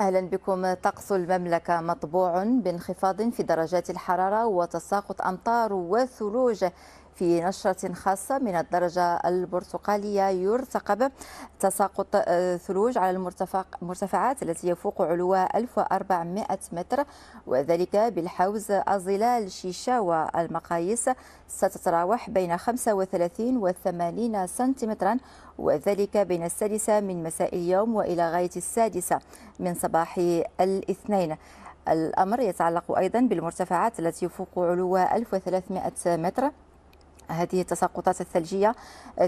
أهلا بكم. طقس المملكة مطبوع بانخفاض في درجات الحرارة وتساقط أمطار وثلوج. في نشرة خاصة من الدرجة البرتقالية يرتقب تساقط ثلوج على المرتفعات التي يفوق علوها 1400 متر، وذلك بالحوز الظلال شيشاوة. المقاييس ستتراوح بين 35 و 80 سنتيمترا، وذلك بين السادسة من مساء اليوم وإلى غاية السادسة من صباح الاثنين. الأمر يتعلق أيضا بالمرتفعات التي يفوق علوها 1300 متر. هذه التساقطات الثلجية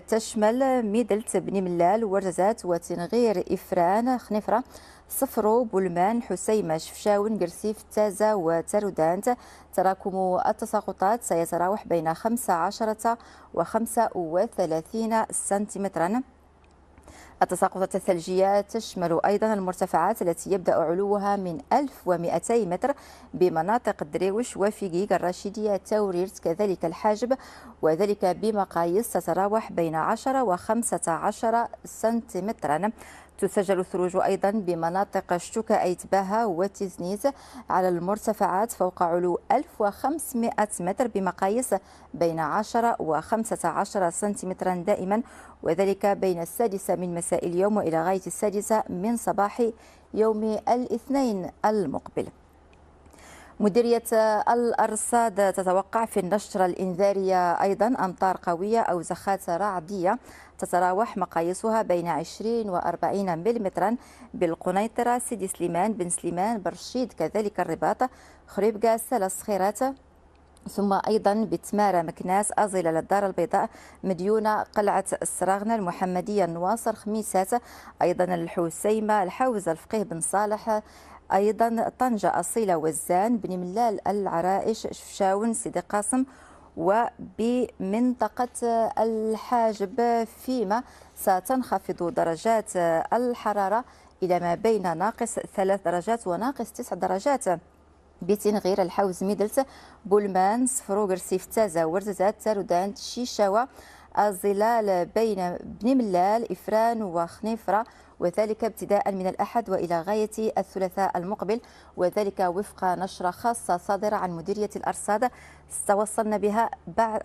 تشمل ميدلت، بن ملال، ورزات، وتنغير، إفران، خنفرة، صفرو، بولمان، حسيمة، شفشاون، قرسيف، تازة وترودانت. تراكم التساقطات سيتراوح بين 15 و 35 سنتيمترا. التساقطات الثلجية تشمل أيضا المرتفعات التي يبدأ علوها من 1200 متر بمناطق دريوش وفيقيق، الراشدية، تاوريرت، كذلك الحاجب، وذلك بمقاييس تتراوح بين 10 و 15 سنتيمترا. تسجل الثلوج أيضا بمناطق شتوكا، أيتباها، وتزنيز على المرتفعات فوق علو 1500 متر بمقاييس بين 10 و 15 سنتيمترا دائما، وذلك بين السادسة من مساء اليوم وإلى غاية السادسة من صباح يوم الاثنين المقبل. مديرية الأرصاد تتوقع في النشرة الإنذارية أيضا أمطار قوية أو زخات رعدية تتراوح مقاييسها بين 20 و 40 ملم بالقنيطرة، سيدي سليمان، بن سليمان، برشيد، كذلك الرباط، خريبكا، سلس، خيرات، ثم أيضا بتمارة، مكناس، أزلة، للدار البيضاء، مديونة، قلعة السراغنة، المحمدية، النواصر، خميسات، أيضا الحسيمة، الحوز، الفقيه بن صالح، أيضا طنجة، أصيلة، وزان، بن ملال، العرائش، شفشاون، سيدي قاسم، وبمنطقة الحاجب، فيما ستنخفض درجات الحرارة إلى ما بين ناقص 3 درجات وناقص 9 درجات بتنغير، الحوز، ميدلت، بولمان، صفرو، قرسيف، تازة، ورزازات، تارودانت، شيشاوة، الظلال بين بن ملال، إفران وخنيفرة، وذلك ابتداء من الأحد وإلى غاية الثلاثاء المقبل، وذلك وفق نشرة خاصة صادرة عن مديرية الأرصاد توصلنا بها بعد